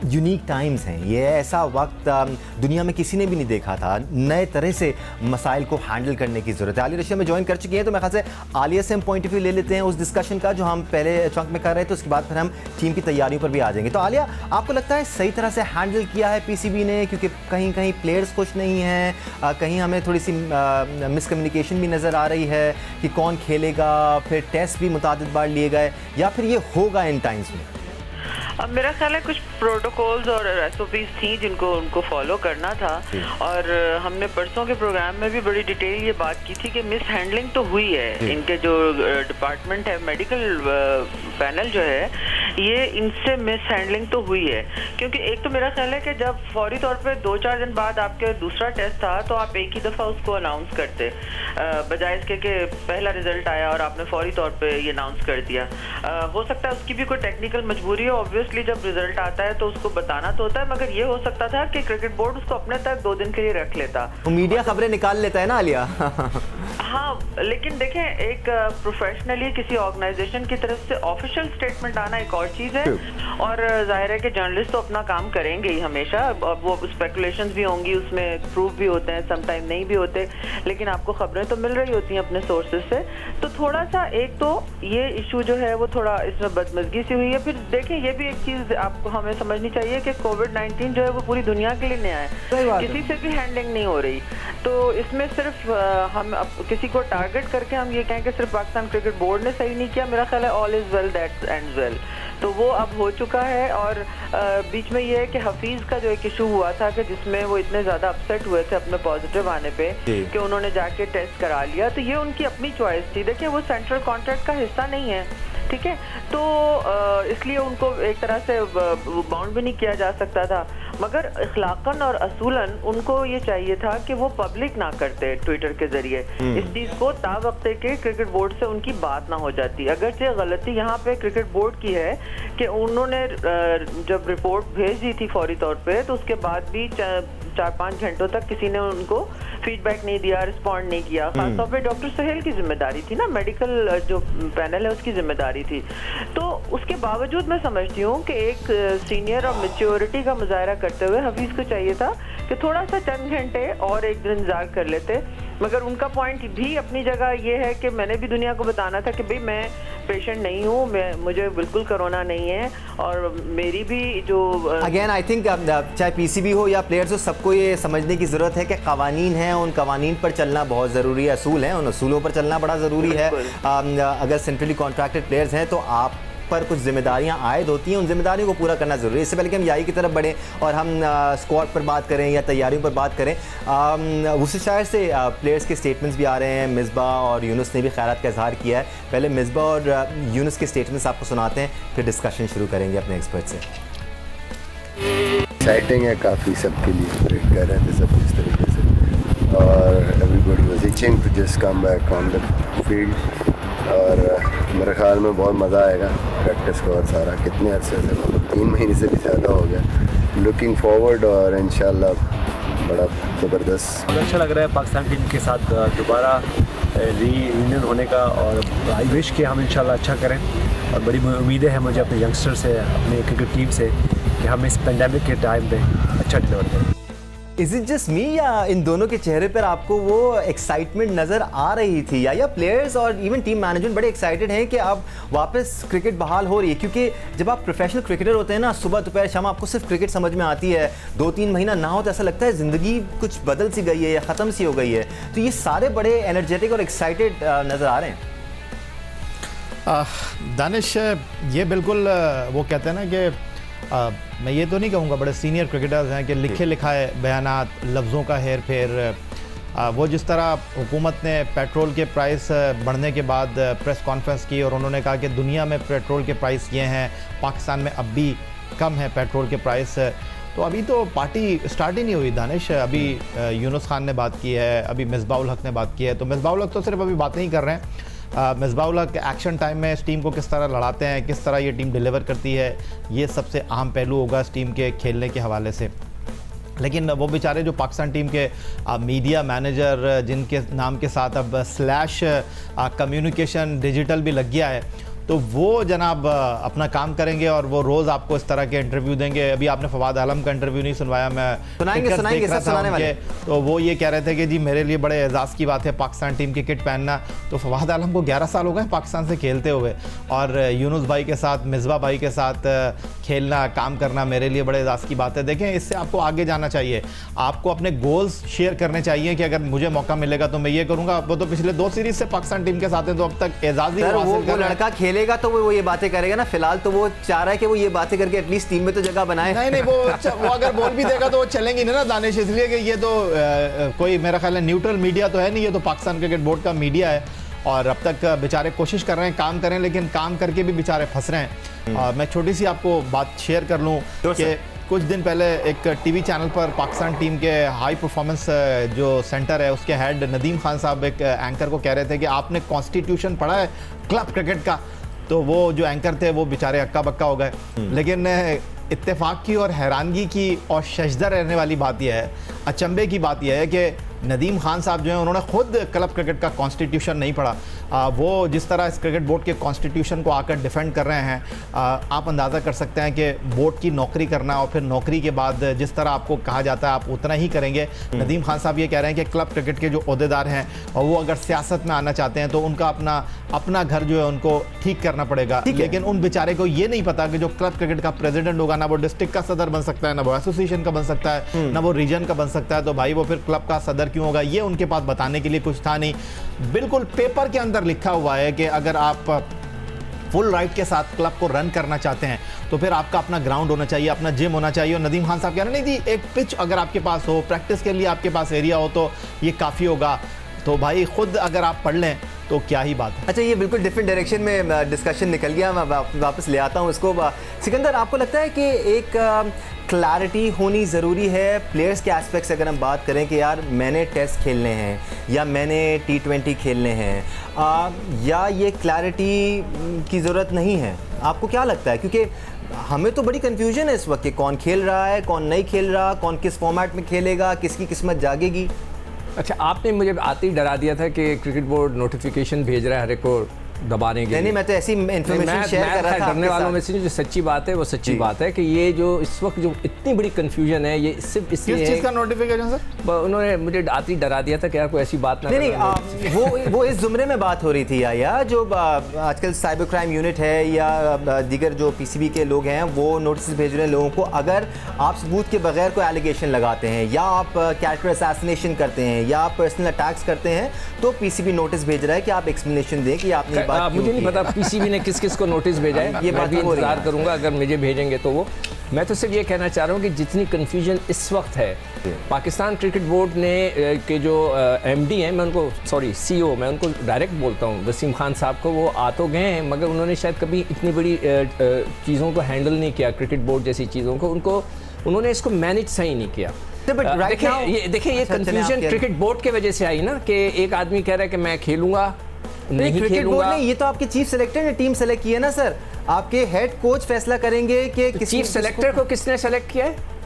Unique times हैं, ये ऐसा वक्त दुनिया में किसी ने भी नहीं देखा था। नए तरह से मसाइल को हैंडल करने की ज़रूरत है। आलिया रशिया में ज्वाइन कर चुकी हैं, तो मैं ख्याल से आलिया से हम पॉइंट ऑफ व्यू ले लेते हैं उस डिस्कशन का जो हम पहले चंक में कर रहे थे, उसके बाद फिर हम टीम की तैयारियों पर भी आ जाएंगे। तो आलिया, आपको लगता है सही तरह से हैंडल किया है पीसीबी ने? क्योंकि कहीं कहीं प्लेयर्स खुश नहीं हैं, कहीं हमें थोड़ी सी मिसकम्युनिकेशन भी नज़र आ रही है कि कौन खेलेगा, फिर टेस्ट भी मुतादिद बार लिए गए, या फिर ये होगा इन टाइम्स में? अब मेरा ख्याल है कुछ प्रोटोकॉल्स और एसओपीज थी जिनको उनको फॉलो करना था, और हमने परसों के प्रोग्राम में भी बड़ी डिटेल ये बात की थी कि मिस हैंडलिंग तो हुई है। इनके जो डिपार्टमेंट है, मेडिकल पैनल जो है, ये इनसे मिस हैंडलिंग तो हुई है। क्योंकि एक तो मेरा ख्याल है कि जब फौरी तौर पे 2-4 दिन बाद आपके दूसरा टेस्ट था तो आप एक ही दफ़ा उसको अनाउंस करते, बजाय इसके कि पहला रिजल्ट आया और आपने फौरी तौर पे ये अनाउंस कर दिया। हो सकता है उसकी भी कोई टेक्निकल मजबूरी हो, ऑब्वियसली जब रिजल्ट आता है तो उसको बताना तो होता है, मगर ये हो सकता था कि क्रिकेट बोर्ड उसको अपने तक 2 दिन के लिए रख लेता। तो मीडिया खबरें निकाल लेता है ना आलिया। हाँ, लेकिन देखें, एक प्रोफेशनली किसी ऑर्गेनाइजेशन की तरफ से ऑफिशियल स्टेटमेंट आना एक और चीज़ है, और जाहिर है कि जर्नलिस्ट तो अपना काम करेंगे ही हमेशा। वो स्पेकुलेशंस भी होंगी, उसमें प्रूफ भी होते हैं, समटाइम नहीं भी होते, लेकिन आपको खबरें तो मिल रही होती हैं अपने सोर्सेज से। तो थोड़ा सा एक तो ये इशू जो है वो थोड़ा इसमें बदमज़गी सी हुई है। फिर देखें, ये भी एक चीज़ आपको हमें समझनी चाहिए कि कोविड-19 जो है वो पूरी दुनिया के लिए नया है, किसी से भी हैंडलिंग नहीं हो रही। तो इसमें सिर्फ हम किसी को टारगेट करके हम ये कहें कि सिर्फ पाकिस्तान क्रिकेट बोर्ड ने सही नहीं किया। मेरा ख्याल है all is well that ends well, तो वो अब हो चुका है। और बीच में ये है कि हफीज़ का जो एक इशू हुआ था कि जिसमें वो इतने ज़्यादा अपसेट हुए थे अपने पॉजिटिव आने पे कि उन्होंने जाके टेस्ट करा लिया, तो ये उनकी अपनी चॉइस थी। देखिए, वो सेंट्रल कॉन्ट्रैक्ट का हिस्सा नहीं है, ठीक है, तो इसलिए उनको एक तरह से बाउंड भी नहीं किया जा सकता था। मगर इखलाकन और असूलन उनको ये चाहिए था कि वो पब्लिक ना करते ट्विटर के जरिए इस चीज़ को, तावक्ते के क्रिकेट बोर्ड से उनकी बात ना हो जाती। अगरचे गलती यहाँ पे क्रिकेट बोर्ड की है कि उन्होंने जब रिपोर्ट भेज दी थी फौरी तौर पे, तो उसके बाद भी 4-5 घंटों तक किसी ने उनको फीडबैक नहीं दिया, रिस्पॉन्ड नहीं किया। खासतौर पे डॉक्टर सुहेल की जिम्मेदारी थी ना, मेडिकल जो पैनल है उसकी जिम्मेदारी थी। तो उसके बावजूद मैं समझती हूँ कि एक सीनियर और मैच्योरिटी का मुजाहरा करते हुए हफीज़ को चाहिए था कि थोड़ा सा चंद घंटे और एक दिन इंतजार कर लेते। मगर उनका पॉइंट भी अपनी जगह ये है कि मैंने भी दुनिया को बताना था कि भाई मैं पेशेंट नहीं हूँ, मुझे बिल्कुल कोरोना नहीं है, और मेरी भी जो अगेन आई थिंक चाहे पीसीबी हो या प्लेयर्स हो, सबको ये समझने की ज़रूरत है कि कवानीन हैं, उन कवानीन पर चलना बहुत ज़रूरी है, असूल हैं, उन असूलों पर चलना बड़ा ज़रूरी है। अगर सेंट्रली कॉन्ट्रैक्टेड प्लेयर्स हैं तो आप पर कुछ जिम्मेदारियां आयद होती हैं, उन जिम्मेदारियों को पूरा करना ज़रूरी है। इससे पहले कि हम याई की तरफ बढ़ें और हम स्क्वाड पर बात करें या तैयारियों पर बात करें, उसी शहर से प्लेयर्स के स्टेटमेंट्स भी आ रहे हैं। मिसबाह और यूनुस ने भी खैरात का इजहार किया है। पहले मिसबाह और यूनुस के स्टेटमेंट्स आपको सुनाते हैं, फिर डिस्कशन शुरू करेंगे अपने एक्सपर्ट से। एक्साइटिंग है काफ़ी सबके लिए, वेट कर रहे थे सब इस तरीके से, और everybody was itching to just come back on the field. और मेरे ख्याल में बहुत मज़ा आएगा प्रैक्टिस का, और सारा कितने अरसे से, 3 महीने से भी ज़्यादा हो गया। लुकिंग फॉरवर्ड, और इंशाल्लाह बड़ा ज़बरदस्त। अच्छा लग रहा है पाकिस्तान टीम के साथ दोबारा रीयूनियन होने का, और आई विश कि हम इंशाल्लाह अच्छा करें। और बड़ी उम्मीदें हैं मुझे अपने यंगस्टर से, अपने क्रिकेट टीम से, कि हम इस पेंडेमिक के टाइम पे अच्छा डिलीवर करें। इज़ इट जस्ट मी या इन दोनों के चेहरे पर आपको वो एक्साइटमेंट नज़र आ रही थी, या प्लेयर्स और इवन टीम मैनेजमेंट बड़े एक्साइटेड हैं कि अब वापस क्रिकेट बहाल हो रही है? क्योंकि जब आप प्रोफेशनल क्रिकेटर होते हैं ना, सुबह दोपहर शाम आपको सिर्फ क्रिकेट समझ में आती है, 2-3 महीना ना हो तो ऐसा लगता है ज़िंदगी कुछ बदल सी गई है या ख़त्म सी हो गई है। तो ये सारे बड़े एनर्जेटिक और एक्साइटेड नज़र आ रहे हैं। दानिश, ये बिल्कुल वो कहते हैं ना कि मैं ये तो नहीं कहूँगा बड़े सीनियर क्रिकेटर्स हैं कि लिखे लिखाए बयानात, लफ्ज़ों का हेर फेर, वो जिस तरह हुकूमत ने पेट्रोल के प्राइस बढ़ने के बाद प्रेस कॉन्फ्रेंस की और उन्होंने कहा कि दुनिया में पेट्रोल के प्राइस ये हैं, पाकिस्तान में अब भी कम है पेट्रोल के प्राइस। तो अभी तो पार्टी स्टार्ट ही नहीं हुई दानिश। अभी यूनुस खान ने बात की है, अभी मिसबाह उल हक ने बात की है। तो मिसबाह उल हक तो सिर्फ अभी बात नहीं कर रहे हैं, मिसबाह उल हक एक्शन टाइम में इस टीम को किस तरह लड़ाते हैं, किस तरह ये टीम डिलीवर करती है, ये सबसे अहम पहलू होगा इस टीम के खेलने के हवाले से। लेकिन वो बेचारे जो पाकिस्तान टीम के मीडिया मैनेजर, जिनके नाम के साथ अब स्लैश कम्युनिकेशन डिजिटल भी लग गया है, तो वो जनाब अपना काम करेंगे और वो रोज़ आपको इस तरह के इंटरव्यू देंगे। अभी आपने फवाद आलम का इंटरव्यू नहीं सुनवाया, मैं सुनाएंगे सब सुनाने वाले। तो वो ये कह रहे थे कि जी मेरे लिए बड़े एजाज़ की बात है पाकिस्तान टीम की किट पहनना। तो फवाद आलम को 11 साल हो गए पाकिस्तान से खेलते हुए, और यूनुस भाई के साथ, मिसबा भाई के साथ खेलना, काम करना मेरे लिए बड़े एजाज़ की बात है। देखें, इससे आपको आगे जाना चाहिए, आपको अपने गोल्स शेयर करने चाहिए कि अगर मुझे मौका मिलेगा तो मैं ये करूंगा। वो तो पिछले 2 सीरीज से पाकिस्तान टीम के साथ हैं, तो अब तक एजाज़ ही वो लड़का खेलेगा तो वो ये बातें करेगा ना। फिलहाल तो वो चाह रहा है कि वो ये बातें करके एटलीस्ट टीम में तो जगह बनाए। नहीं, वो अगर बोल भी देगा तो वो चलेंगी ना दानिश, इसलिए कि ये तो कोई मेरा ख्याल है न्यूट्रल मीडिया तो है नहीं, ये तो पाकिस्तान क्रिकेट बोर्ड का मीडिया है। और अब तक बेचारे कोशिश कर रहे हैं काम करें, लेकिन काम करके भी बेचारे फंस रहे हैं। मैं छोटी सी आपको बात शेयर कर लूँ कि कुछ दिन पहले एक टीवी चैनल पर पाकिस्तान टीम के हाई परफॉर्मेंस जो सेंटर है उसके हेड नदीम खान साहब एक एंकर को कह रहे थे कि आपने कॉन्स्टिट्यूशन पढ़ा है क्लब क्रिकेट का। तो वो जो एंकर थे वो बेचारे हक्का बक्का हो गए। लेकिन इत्तेफाक की और हैरानगी की और शजदा रहने वाली बात यह है, अचंभे की बात यह है कि नदीम खान साहब जो हैं उन्होंने खुद क्लब क्रिकेट का कॉन्स्टिट्यूशन नहीं पढ़ा। वो जिस तरह इस क्रिकेट बोर्ड के कॉन्स्टिट्यूशन को आकर डिफेंड कर रहे हैं, आप अंदाज़ा कर सकते हैं कि बोर्ड की नौकरी करना और फिर नौकरी के बाद जिस तरह आपको कहा जाता है आप उतना ही करेंगे। नदीम खान साहब ये कह रहे हैं कि क्लब क्रिकेट के जो ओहदेदार हैं और वो अगर सियासत में आना चाहते हैं तो उनका अपना घर जो है उनको ठीक करना पड़ेगा। लेकिन उन बेचारे को ये नहीं पता कि जो क्लब क्रिकेट का प्रेसिडेंट होगा ना वो डिस्ट्रिक्ट का सदर बन सकता है, ना वो एसोसिएशन का बन सकता है, ना वो रीजन का बन सकता है। तो भाई वो फिर क्लब का सदर क्यों होगा, ये उनके पास बताने के लिए कुछ था नहीं। बिल्कुल पेपर के अंदर लिखा हुआ है कि अगर आप फुल राइट के साथ क्लब को रन करना चाहते हैं तो फिर आपका अपना ग्राउंड होना चाहिए, अपना जिम होना चाहिए। और नदीम खान साहब कह रहे नहीं जी, एक पिच अगर आपके पास हो, प्रैक्टिस के लिए आपके पास एरिया हो तो ये काफ़ी होगा। तो भाई खुद अगर आप पढ़ लें तो क्या ही बात है। अच्छा, ये बिल्कुल डिफरेंट डायरेक्शन में डिस्कशन निकल गया, मैं वापस ले आता हूँ इसको। सिकंदर, आपको लगता है कि एक क्लैरिटी होनी ज़रूरी है प्लेयर्स के एस्पेक्ट से? अगर हम बात करें कि यार मैंने टेस्ट खेलने हैं या मैंने T20 खेलने हैं, या ये क्लैरिटी की ज़रूरत नहीं है, आपको क्या लगता है? क्योंकि हमें तो बड़ी कन्फ्यूजन है इस वक्त कि कौन खेल रहा है, कौन नहीं खेल रहा, कौन किस फॉर्मेट में खेलेगा, किसकी किस्मत जागेगी। अच्छा, आपने मुझे आते ही डरा दिया था कि क्रिकेट बोर्ड नोटिफिकेशन भेज रहा है हर एक को दबाने के लिए। नहीं, मैं तो ऐसी इन्फॉर्मेशन शेयर कर रहा था। डरने वालों में से जो सच्ची बात है वो सच्ची बात है कि ये जो इस वक्त जो इतनी बड़ी कंफ्यूजन है ये सिर्फ इसलिए किस चीज़ का नोटिफिकेशन सर? उन्होंने मुझे आते ही डरा दिया था कि यार कोई ऐसी बात ना। नहीं, वो इस जुमरे में बात हो रही थी या जो आजकल साइबर क्राइम यूनिट है या दीगर जो PCB के लोग हैं वो नोटिस भेज रहे हैं लोगों को, अगर आप सबूत के बगैर कोई एलिगेशन लगाते हैं या आप कैरेक्टर असैसिनेशन करते हैं या आप पर्सनल अटैक्स करते हैं तो PCB नोटिस भेज रहा है कि आप एक्सप्लेनेशन दें कि आपने मुझे नहीं पता PCB ने किस किस को नोटिस भेजा है। ये बात भी इंतजार करूंगा अगर मुझे भेजेंगे तो वो। मैं तो सिर्फ ये कहना चाह रहा हूँ कि जितनी कन्फ्यूजन इस वक्त है पाकिस्तान क्रिकेट बोर्ड ने के जो MD हैं, मैं उनको CEO मैं उनको डायरेक्ट बोलता हूँ, वसीम खान साहब को, वो आ तो गए हैं मगर उन्होंने शायद कभी इतनी बड़ी चीज़ों को हैंडल नहीं किया, क्रिकेट बोर्ड जैसी चीज़ों को उन्होंने इसको मैनेज सही नहीं किया। देखिए ये कन्फ्यूजन क्रिकेट बोर्ड के वजह से आई ना कि एक आदमी कह रहा है कि मैं खेलूंगा नहीं क्रिकेट बोर्ड ने, ये तो आपके चीफ सेलेक्टर ने टीम सेलेक्ट की है ना सर। आपके हेड कोच फैसला करेंगे कि चीफ सेलेक्टर को किसने सेलेक्ट किया है?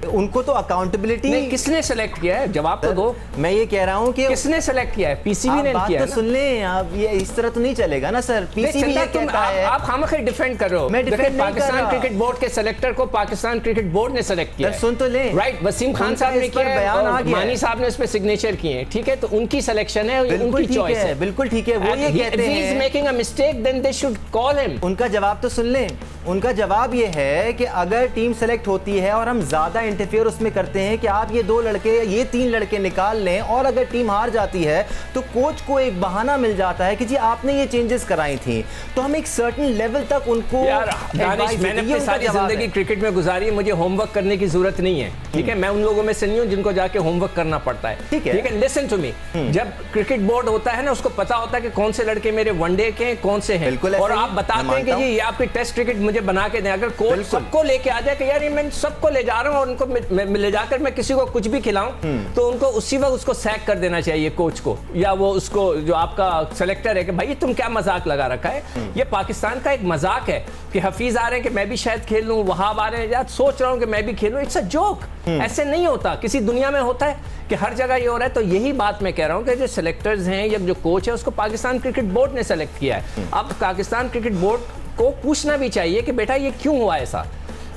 उनको तो अकाउंटेबिलिटी नहीं, किसने सेलेक्ट किया है? जवाब तो दो। मैं ये कह रहा हूँ कि किसने सेलेक्ट किया है? PCB ने किया है। तो सुन लें आप, ये इस तरह तो नहीं चलेगा ना सर। PCB ये कहता है। आप खामखा डिफेंड कर रहे हो। मैं डिफेंड नहीं कर रहा। पाकिस्तान क्रिकेट बोर्ड के सेलेक्टर को पाकिस्तान क्रिकेट बोर्ड ने सेलेक्ट किया है। सुन तो लें। राइट, वसीम खान साहब ने किया है, मानी साहब ने उस पर सिग्नेचर किए हैं, ठीक है, तो उनकी सिलेक्शन है, उनकी चॉइस है। बिल्कुल ठीक है, वो ये कहते हैं he is making a mistake then they should call him। उनका जवाब तो सुन लें। उनका जवाब ये है कि अगर टीम सेलेक्ट होती है और हम ज़्यादा इंटरफेयर उसमें करते हैं कि आप ये 2 लड़के ये 3 लड़के निकाल लें और अगर टीम हार जाती है तो कोच को एक बहाना मिल जाता है कि जी आपने ये चेंजेस कराई थी, तो हम एक सर्टेन लेवल तक उनको। यार दानिश, मैंने अपनी सारी जिंदगी क्रिकेट में गुजारी है, मुझे होमवर्क करने की जरूरत नहीं है, ठीक है। मैं उन लोगों में से नहीं हूं जिनको जाके होमवर्क करना पड़ता है, ठीक है। लिसन टू मी, जब क्रिकेट बोर्ड होता है ना उसको पता होता है कि कौन से लड़के मेरे वनडे के कौन से हैं, और आप बताते हैं कि जी ये आपकी टेस्ट क्रिकेट मुझे बना के दें। अगर कोच सबको लेके आ जाए कि यार ये मैं सबको ले जा रहा हूँ और उनको ले जाकर मैं किसी को कुछ भी खिलाऊं, तो उनको उसी वक्त उसको सैक कर देना चाहिए कोच को, या वो उसको जो आपका सेलेक्टर है कि भाई तुम क्या मजाक लगा रखा है। ये पाकिस्तान का एक मजाक है कि हफीज आ रहे हैं कि मैं भी शायद खेल लूं, वहाब आ रहे हैं यार सोच रहा हूं कि मैं भी खेलूं। It's a joke. ऐसे नहीं होता, किसी दुनिया में होता है कि हर जगह ये हो रहा है। तो यही बात मैं कह रहा हूं कि जो सेलेक्टर्स हैं या जो कोच है उसको पाकिस्तान क्रिकेट बोर्ड ने सेलेक्ट किया है। अब पाकिस्तान क्रिकेट बोर्ड को पूछना भी चाहिए कि बेटा ये क्यों हुआ ऐसा।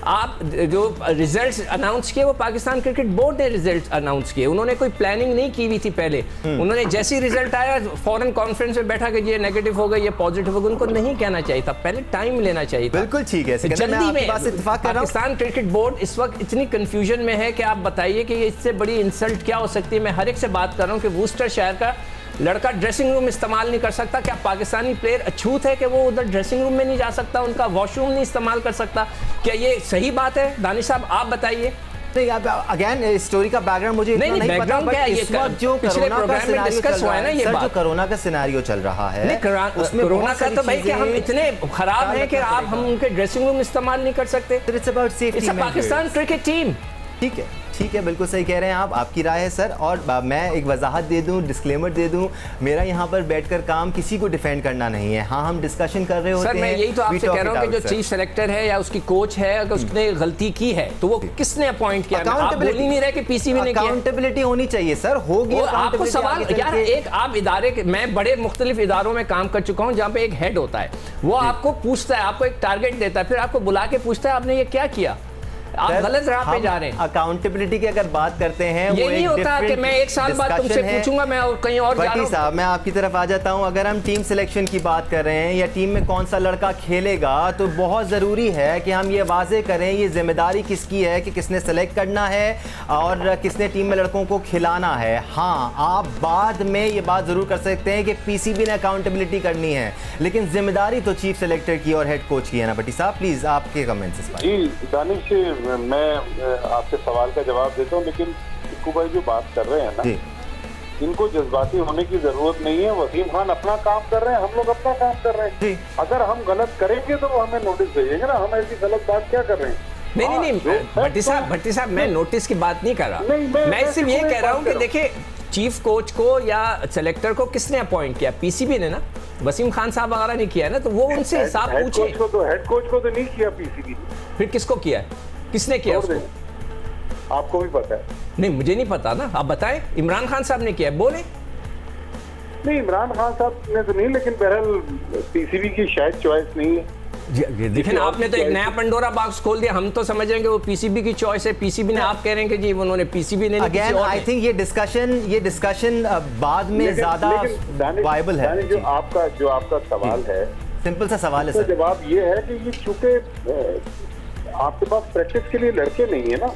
आप जो रिजल्ट्स अनाउंस किए वो पाकिस्तान क्रिकेट बोर्ड ने रिजल्ट अनाउंस किए, उन्होंने कोई प्लानिंग नहीं की हुई थी पहले। उन्होंने जैसे ही रिजल्ट आया फौरन कॉन्फ्रेंस में बैठा कि ये नेगेटिव हो गया ये पॉजिटिव हो गया, उनको नहीं कहना चाहिए था, पहले टाइम लेना चाहिए था। बिल्कुल ठीक है, जल्दी में पाकिस्तान क्रिकेट बोर्ड इस वक्त इतनी कंफ्यूजन में है कि आप बताइए कि इससे बड़ी इंसल्ट क्या हो सकती है। मैं हर एक से बात कर रहा हूँ कि वूस्टर शहर का लड़का ड्रेसिंग रूम इस्तेमाल नहीं कर सकता। क्या पाकिस्तानी प्लेयर अछूत है कि वो उधर ड्रेसिंग रूम में नहीं जा सकता, उनका वॉशरूम नहीं इस्तेमाल कर सकता? क्या ये सही बात है? दानिश साहब आप बताइए। नहीं, अगेन स्टोरी का बैकग्राउंड मुझे इतना नहीं पता, बट इस वक्त जो कोरोना का सिनेरियो चल रहा है, सर जो कोरोना का सिनेरियो चल रहा है, उसमें कोरोना का तो भाई कि हम इतने खराब हैं कि आप हम उनके ड्रेसिंग रूम इस्तेमाल नहीं कर सकते। It's about safety. Pakistan cricket team ठीक है, बिल्कुल सही कह रहे हैं आप, आपकी राय है सर। और मैं एक वजाहत दे दूं, डिस्क्लेमर दे दूं, मेरा यहाँ पर बैठकर काम किसी को डिफेंड करना नहीं है। हाँ, हम डिस्कशन कर रहे होते हैं। सर मैं यही तो आपसे कह रहा हूँ कि जो चीफ सेलेक्टर है या उसकी कोच है, अगर उसने गलती की है तो वो किसने अपॉइंट किया? आप बोल ही नहीं रहे कि पीसीबी ने किया। अकाउंटेबिलिटी होनी चाहिए सर, होगी। आपको सवाल यार, एक आप इदारे के, मैं बड़े मुख्तलिफ इदारों में काम कर चुका हूँ जहाँ पे एक हेड होता है, वो आपको पूछता है, आपको एक टारगेट देता है, फिर आपको बुला के पूछता है आपने ये क्या किया, आप गलत राह पे जा रहे हैं। अकाउंटेबिलिटी की अगर बात करते हैं, ये नहीं होता कि मैं एक साल बाद तुमसे पूछूंगा, मैं और कहीं और जा रहा हूं। साहब मैं आपकी तरफ आ जाता हूं। अगर हम टीम सिलेक्शन की बात कर रहे हैं या टीम में कौन सा लड़का खेलेगा, तो बहुत ज़रूरी है कि हम ये वाजे करें ये जिम्मेदारी किसकी है कि किसने सेलेक्ट करना है और किसने टीम में लड़कों को खिलाना है। हाँ, आप बाद में ये बात ज़रूर कर सकते हैं कि पीसीबी ने अकाउंटेबिलिटी करनी है, लेकिन जिम्मेदारी तो चीफ सेलेक्टर की और हेड कोच की है ना। भट्टी साहब प्लीज़ आपके कमेंट्स इस पर। जी दानिश, मैं आपके सवाल का जवाब देता हूँ, लेकिन इक्कू भाई जो बात कर रहे हैं ना, इनको जज्बाती होने की जरूरत नहीं है। वसीम खान अपना काम कर रहे हैं, हम लोग अपना काम कर रहे हैं। अगर हम गलत करेंगे तो वो हमें नोटिस भेजेंगे ना, हम ऐसी गलत बात क्या कर रहे हैं? नहीं, भट्टी साहब मैं नोटिस की बात नहीं कर रहा, मैं सिर्फ ये कह रहा हूँ कि देखिए चीफ कोच को या सेलेक्टर को किसने अपॉइंट किया? पीसीबी ने ना, वसीम खान साहब वगैरह ने किया ना, तो वो उनसे हिसाब पूछे। हेड कोच को तो नहीं किया पीसीबी, फिर किसको किया है? किसने किया उसको? आपको भी पता है? नहीं, मुझे नहीं पता ना, आप बताएं। इमरान खान साहब ने किया, बोले। नहीं, इमरान खान साहब ने तो नहीं, लेकिन बहरहाल पीसीबी की शायद चॉइस नहीं है। देखिए आपने तो एक नया पंडोरा बॉक्स खोल दिया। हम तो समझ रहे हैं कि वो पीसीबी की चॉइस है, पीसीबी ने, आप कह रहे हैं कि जी उन्होंने पीसीबी ने। अगेन आई थिंक ये डिस्कशन बाद में ज्यादा वायबल है। जो आपका सवाल है, सिंपल सा सवाल है सर। जवाब ये है कि ये चूंकि आपके पास प्रैक्टिस के लिए लड़के नहीं है ना,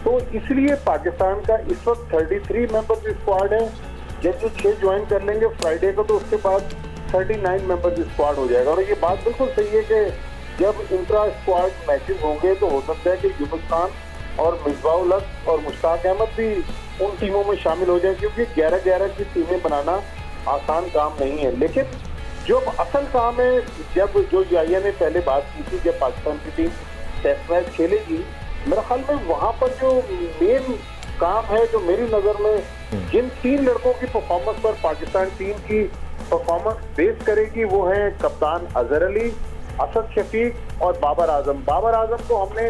तो इसलिए पाकिस्तान का इस वक्त 33 मेंबर्स स्क्वाड है। जब ये 6 ज्वाइन कर लेंगे फ्राइडे को, तो उसके बाद 39 मेंबर्स स्क्वाड हो जाएगा। और ये बात बिल्कुल सही है कि जब इंट्रा स्क्वाड मैचेस होंगे तो हो सकता है कि यूनुस खान और मिसबाहुल हक और मुश्ताक अहमद भी उन टीमों में शामिल हो जाए, क्योंकि 11-11 की टीमें बनाना आसान काम नहीं है। लेकिन जो असल काम है, जब जो याया ने पहले बात की थी, जब पाकिस्तान की टीम टेस्ट मैच खेलेगी, मेरे ख्याल में वहाँ पर जो मेन काम है, जो मेरी नज़र में जिन 3 लड़कों की परफॉर्मेंस पर पाकिस्तान टीम की परफॉर्मेंस बेस करेगी, वो है कप्तान अजहर अली, असद शफीक और बाबर आजम। बाबर आजम को हमने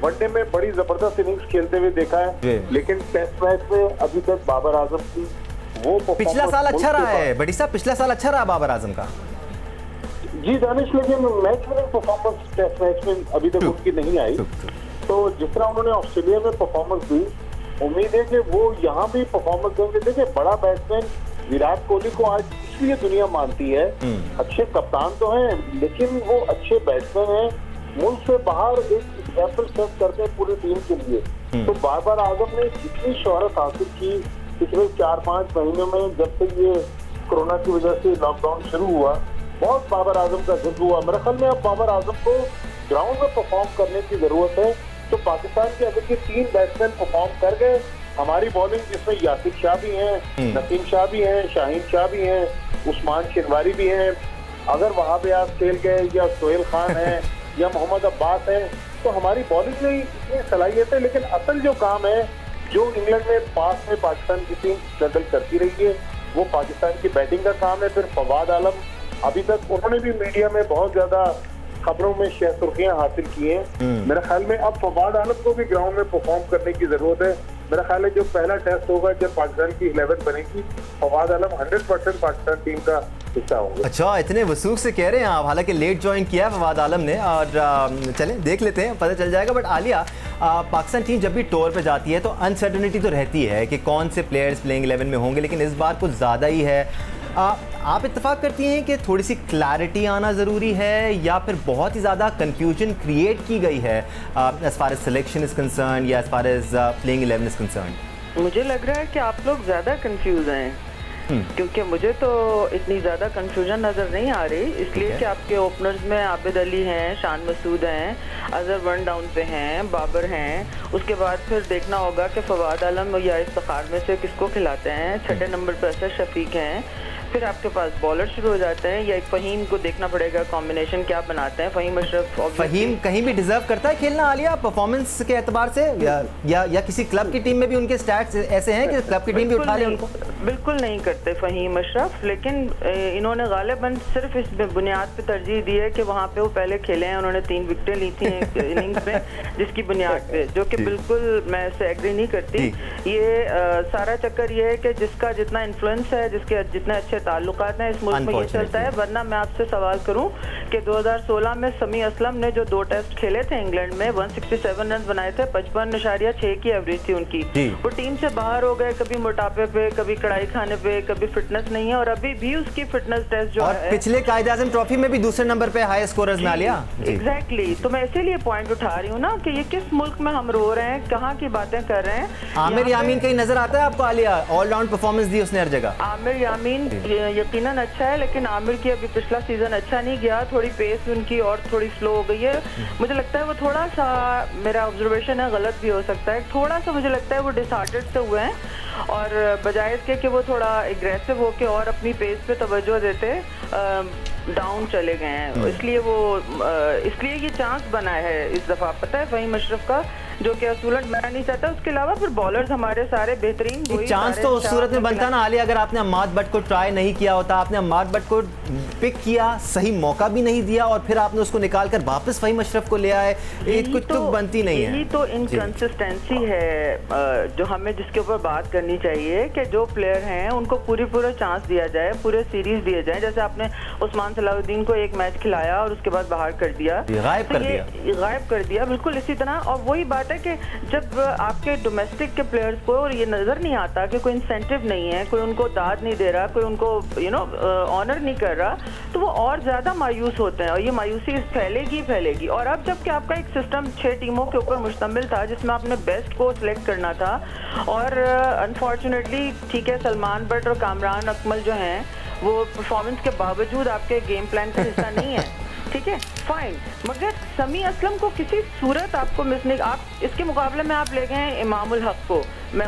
वनडे में बड़ी जबरदस्त इनिंग्स खेलते हुए देखा है, लेकिन टेस्ट मैच में अभी तक बाबर आजम की वो पिछला साल अच्छा रहा है। बड़ी साहब पिछला साल अच्छा रहा बाबर आजम का। जी दानिश, लेकिन match winning performance test match में अभी तक उनकी नहीं आई। तो जिस तरह उन्होंने ऑस्ट्रेलिया में परफॉर्मेंस दी, उम्मीद है कि वो यहाँ भी परफॉर्मेंस देंगे। देखिए, बड़ा बैट्समैन विराट कोहली को आज इसलिए दुनिया मानती है, अच्छे कप्तान तो हैं, लेकिन वो अच्छे बैट्समैन हैं, मुल्क से बाहर एक एग्जाम्पल सेट करते हैं पूरी टीम के लिए। तो बाबर आजम ने जितनी शोहरत हासिल की पिछले 4-5 महीनों में, जब से ये कोरोना की वजह से लॉकडाउन शुरू हुआ, बहुत बाबर आजम का जिक्र हुआ। मेरे ख्याल में अब बाबर आजम को ग्राउंड में परफॉर्म करने की जरूरत है। तो पाकिस्तान के अगर ये 3 बैट्समैन परफॉर्म कर गए, हमारी बॉलिंग जिसमें यासिर शाह भी हैं, नसीम शाह भी हैं, शाहीन शाह भी हैं, उस्मान शिनवारी भी हैं, अगर वहाँ पे आप खेल गए, या सोहेल खान है या मोहम्मद अब्बास हैं, तो हमारी बॉलिंग में इतनी सलाहियत है। लेकिन असल जो काम है, जो इंग्लैंड में पास में पाकिस्तान की टीम स्ट्रगल करती रही है, वो पाकिस्तान की बैटिंग का काम है। फिर फवाद आलम, अभी तक उन्होंने भी मीडिया में बहुत ज्यादा खबरों में सुर्खियां हासिल की हैं। मेरा ख्याल में अब फवाद आलम को भी ग्राउंड में परफॉर्म करने की जरूरत है। मेरा ख्याल है जो पहला टेस्ट होगा जब पाकिस्तान की 11 बनेगी, फवाद आलम 100% पाकिस्तान टीम का हिस्सा होंगे। अच्छा, इतने वसूख से कह रहे हैं आप, हालांकि लेट ज्वाइन किया है फवाद आलम ने, और चलें देख लेते हैं, पता चल जाएगा। बट आलिया, पाकिस्तान टीम जब भी टूर पे जाती है तो अनसर्टनिटी तो रहती है कि कौन से प्लेयर्स प्लेइंग 11 में होंगे, लेकिन इस बार कुछ ज़्यादा ही है। आप इत्तेफाक करती हैं कि थोड़ी सी क्लैरिटी आना ज़रूरी है, या फिर बहुत ही ज़्यादा कंफ्यूजन क्रिएट की गई है as far as selection is concern या as far as playing 11 is concern? मुझे लग रहा है कि आप लोग ज़्यादा कंफ्यूज हैं, क्योंकि मुझे तो इतनी ज़्यादा कंफ्यूजन नज़र नहीं आ रही। इसलिए कि आपके ओपनर्स में आबिद अली हैं, शान मसूद हैं, अजहर वन डाउन पे हैं, बाबर हैं। उसके बाद फिर देखना होगा कि फवाद आलम या इफ्तिखार में से किसको खिलाते हैं। छठे नंबर पर असद शफीक हैं। फिर आपके पास बॉलर शुरू हो जाते हैं, या एक फ़हीम को देखना पड़ेगा कॉम्बिनेशन क्या बनाते हैं। फ़हीम अशरफ, फ़हीम कहीं भी डिजर्व करता है खेलना आलिया परफॉर्मेंस के एतबार से, या किसी क्लब की टीम में भी उनके स्टैट्स ऐसे हैं कि क्लब की टीम भी उठा ले उनको? बिल्कुल नहीं करते फ़हीम अशरफ, लेकिन इन्होंने गालिबन सिर्फ इस बुनियाद पे तरजीह दी है कि वहाँ पे वो पहले खेले हैं। उन्होंने 3 विकेटें ली थी इनिंग्स में, जिसकी बुनियाद पे, जो कि बिल्कुल मैं इससे एग्री नहीं करती। ये सारा चक्कर ये है कि जिसका जितना इन्फ्लुएंस है, जिसके जितने अच्छे ताल्लुकात हैं इस मुल्क में, ये चलता है। वरना मैं आपसे सवाल करूं कि 2016 में समी असलम ने जो 2 टेस्ट खेले थे इंग्लैंड में, 167 रन बनाए थे, 55.6 की एवरेज थी उनकी। वो टीम से बाहर हो गए, कभी मोटापे पे, कभी कड़ाई खाने पे, कभी फिटनेस नहीं है, और अभी भी उसकी फिटनेस टेस्ट जो है, पिछले कायद-ए-आज़म ट्रॉफी में भी दूसरे नंबर पे हाई स्कोरर्स में लिया। एग्जैक्टली, तो मैं इसीलिए पॉइंट उठा रही हूँ ना कि ये किस मुल्क में हम रो रहे हैं, कहाँ की बातें कर रहे हैं। आमिर यामीन कहीं नजर आता है आपको आलिया? ऑलराउंड परफॉर्मेंस दी उसने हर जगह। आमिर यामीन यकीनन अच्छा है, लेकिन आमिर की अभी पिछला सीजन अच्छा नहीं गया, थोड़ी पेस उनकी और थोड़ी स्लो हो गई है। मुझे लगता है वो थोड़ा सा, मेरा ऑब्जर्वेशन है, गलत भी हो सकता है, थोड़ा सा मुझे लगता है वो डिसहार्टेड से हुए हैं, और बजाय इसके कि वो थोड़ा एग्रेसिव होके और अपनी पेस पे तवज्जो देते डाउन चले गए हैं। इसलिए ये चांस बना है इस दफा, पता है, फ़हीम अशरफ का, जो कि असूलन मैं नहीं चाहता। उसके अलावा फिर बॉलर्स हमारे सारे बेहतरीन, चांस तो उस सूरत में बनता ना आलिया, अगर आपने अम्माद बट को ट्राई नहीं किया होता, आपने अम्माद बट को पिक किया, सही मौका भी नहीं दिया, और फिर आपने उसको निकाल कर वापस फ़हीम अशरफ को ले आए, कुछ तो बनती नहीं है। यही तो इनकंसिस्टेंसी है जो हमें, जिसके ऊपर बात करनी चाहिए, कि जो प्लेयर हैं उनको पूरा चांस दिया जाए, पूरे सीरीज दिए जाए। जैसे आपने उस्मान सलाहुद्दीन को एक मैच खिलाया और उसके बाद बाहर कर दिया, गायब कर दिया, बिल्कुल इसी तरह। और वही बात है कि जब आपके डोमेस्टिक के प्लेयर्स को और ये नजर नहीं आता कि कोई इंसेंटिव नहीं है, कोई उनको दाद नहीं दे रहा, कोई उनको ऑनर नहीं कर रहा, तो वो और ज्यादा मायूस होते हैं, और ये मायूसी फैलेगी। और अब जबकि आपका एक सिस्टम 6 टीमों के ऊपर मुश्तमिल था, जिसमें आपने बेस्ट को सिलेक्ट करना था, और अनफॉर्चुनेटली ठीक है, सलमान बट और कामरान अकमल जो हैं वो परफॉर्मेंस के बावजूद आपके गेम प्लान का हिस्सा नहीं है, ठीक है, फाइन। मगर समी असलम को किसी सूरत आपको मिस नहीं, आप इसके मुकाबले में आप ले गए इमामुल हक को।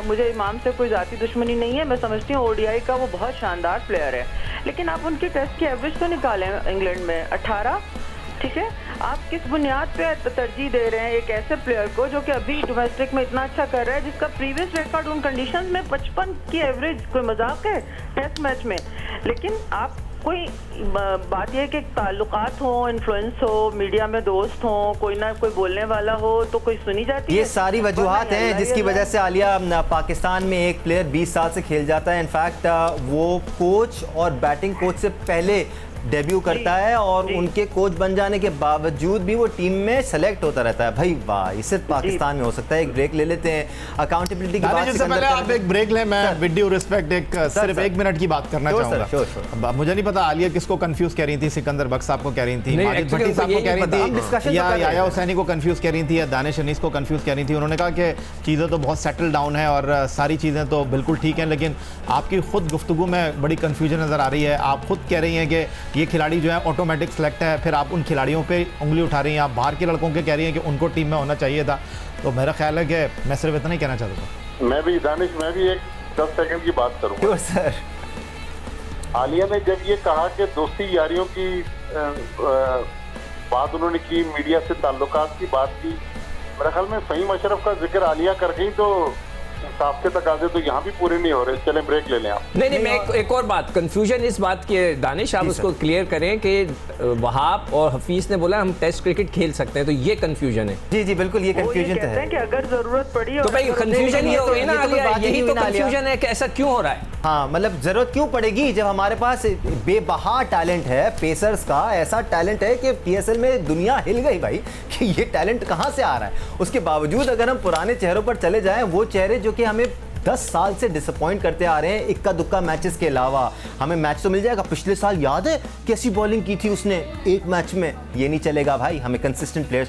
मुझे इमाम से कोई ज़ाती दुश्मनी नहीं है, मैं समझती हूँ ओडीआई का वो बहुत शानदार प्लेयर है, लेकिन आप उनकी टेस्ट की एवरेज तो निकालें इंग्लैंड में 18, ठीक है। आप किस बुनियाद पे तरजीह दे रहे हैं एक ऐसे प्लेयर को जो कि अभी डोमेस्टिक में इतना अच्छा कर रहा है, जिसका प्रीवियस रिकॉर्ड उन कंडीशंस में 55 की एवरेज, कोई मजाक है टेस्ट मैच में। लेकिन आप कोई बात यह कि ताल्लुकात हो, इन्फ्लुएंस हो, मीडिया में दोस्त हो, कोई ना कोई बोलने वाला हो, तो कोई सुनी जाती है। ये सारी वजूहात हैं जिसकी वजह से आलिया पाकिस्तान में एक प्लेयर 20 साल से खेल जाता है, इनफैक्ट वो कोच और बैटिंग कोच से पहले डेब्यू करता है, और उनके कोच बन जाने के बावजूद भी वो टीम में सेलेक्ट होता रहता है। भाई वाह, ये सिर्फ पाकिस्तान में हो सकता है। एक ब्रेक ले लेते हैं, अकाउंटेबिलिटी की बात से पहले आप एक ब्रेक लें, मैं विद ड्यू रिस्पेक्ट सिर्फ 1 मिनट की बात करना चाहूंगा। मुझे नहीं पता आलिया किसको कंफ्यूज कह रही थी, सिकंदर बख्श साहब को कह रही थी, माजिद भट्टी साहब को कह रही थी, या याया हुसैनी को कंफ्यूज कह रही थी, या दानिश अनीस को कंफ्यूज कह रही थी। उन्होंने कहा कि चीज़ें तो बहुत सेटल डाउन है और सारी चीज़ें तो बिल्कुल ठीक हैं, लेकिन आपकी खुद गुफ्तगू में बड़ी कन्फ्यूजन नज़र आ रही है। आप खुद कह रही हैं कि ये खिलाड़ी जो है ऑटोमेटिक सेलेक्ट है, फिर आप उन खिलाड़ियों पे उंगली उठा रही हैं, आप बाहर के लड़कों के कह रही हैं कि उनको टीम में होना चाहिए था। तो मेरा ख्याल है कि मैं सिर्फ इतना ही कहना चाहता हूँ। मैं भी एक 10 सेकंड की बात करूँगा सर। आलिया ने जब ये कहा कि दोस्ती यारियों की बात उन्होंने की, मीडिया से ताल्लुकात की बात की। मेरे ख्याल में फ़हीम अशरफ का जिक्र आलिया कर गई तो इंसाफ के तकाजे तो यहाँ भी पूरे नहीं हो रहे। चलें ब्रेक ले लें आप। नहीं, मैं एक और बात, कंफ्यूजन इस बात की है, दानिश आप उसको क्लियर करें कि वहाब और हफीज ने बोला हम टेस्ट क्रिकेट खेल सकते हैं, तो ये कंफ्यूजन है। जी बिल्कुल, ये वो कंफ्यूजन कहते हैं कि अगर जरूरत पड़ी तो भाई कंफ्यूजन ये हो गई ना, यही तो कंफ्यूजन है कि ऐसा क्यों हो रहा है। हाँ, मतलब जरूरत क्यों पड़ेगी जब हमारे पास बेबहा टैलेंट है, पेसर्स का ऐसा टैलेंट है कि पीएसएल में दुनिया हिल गई भाई कि ये टैलेंट कहाँ से आ रहा है। उसके बावजूद अगर हम पुराने चेहरों पर चले जाएं, वो चेहरे जो कि हमें 10 साल से डिसअपॉइंट करते आ रहे हैं, इक्का दुक्का मैचेस के अलावा हमें मैच तो मिल जाएगा। पिछले साल याद है कैसी बॉलिंग की थी उसने एक मैच में, ये नहीं चलेगा भाई, हमें कंसिस्टेंट प्लेयर्स चाहिए।